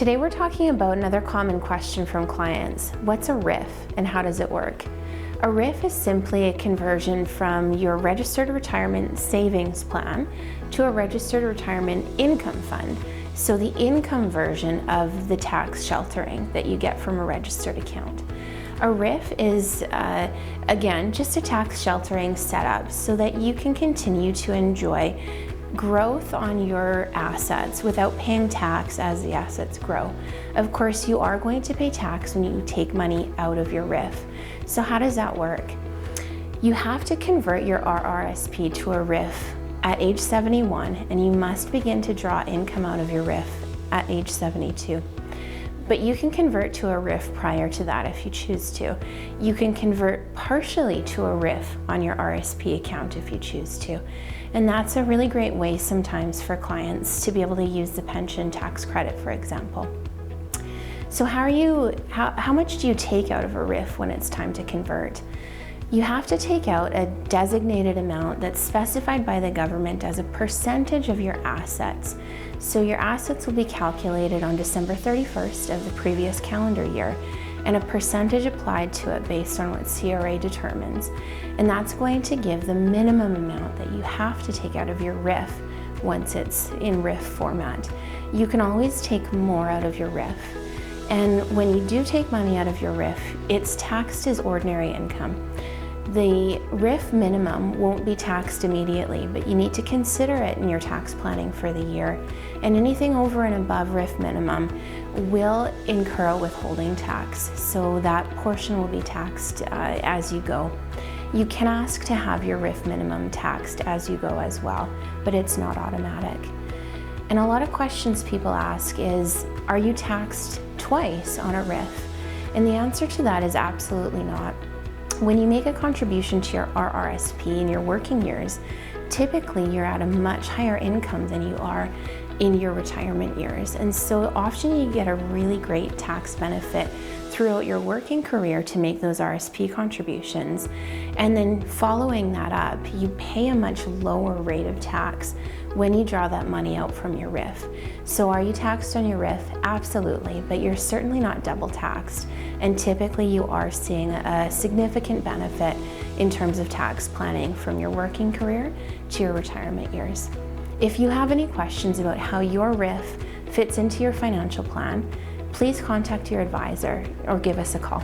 Today we're talking about another common question from clients. What's a RIF and how does it work? A RIF is simply a conversion from your registered retirement savings plan to a registered retirement income fund. So the income version of the tax sheltering that you get from a registered account. A RIF is, again, just a tax sheltering setup so that you can continue to enjoy growth on your assets without paying tax as the assets grow. Of course, you are going to pay tax when you take money out of your RIF. So how does that work? You have to convert your RRSP to a RIF at age 71, and you must begin to draw income out of your RIF at age 72. But you can convert to a RIF prior to that if you choose to. You can convert partially to a RIF on your RSP account if you choose to. And that's a really great way sometimes for clients to be able to use the pension tax credit, for example. So how much do you take out of a RIF when it's time to convert? You have to take out a designated amount that's specified by the government as a percentage of your assets. So your assets will be calculated on December 31st of the previous calendar year, and a percentage applied to it based on what CRA determines. And that's going to give the minimum amount that you have to take out of your RIF once it's in RIF format. You can always take more out of your RIF. And when you do take money out of your RIF, it's taxed as ordinary income. The RIF minimum won't be taxed immediately, but you need to consider it in your tax planning for the year. And anything over and above RIF minimum will incur a withholding tax, so that portion will be taxed as you go. You can ask to have your RIF minimum taxed as you go as well, but it's not automatic. And a lot of questions people ask is, are you taxed twice on a RIF? And the answer to that is absolutely not. When you make a contribution to your RRSP in your working years, typically you're at a much higher income than you are in your retirement years. And so often you get a really great tax benefit throughout your working career to make those RSP contributions. And then following that up, you pay a much lower rate of tax when you draw that money out from your RIF. So are you taxed on your RIF? Absolutely, but you're certainly not double taxed. And typically you are seeing a significant benefit in terms of tax planning from your working career to your retirement years. If you have any questions about how your RIF fits into your financial plan, please contact your advisor or give us a call.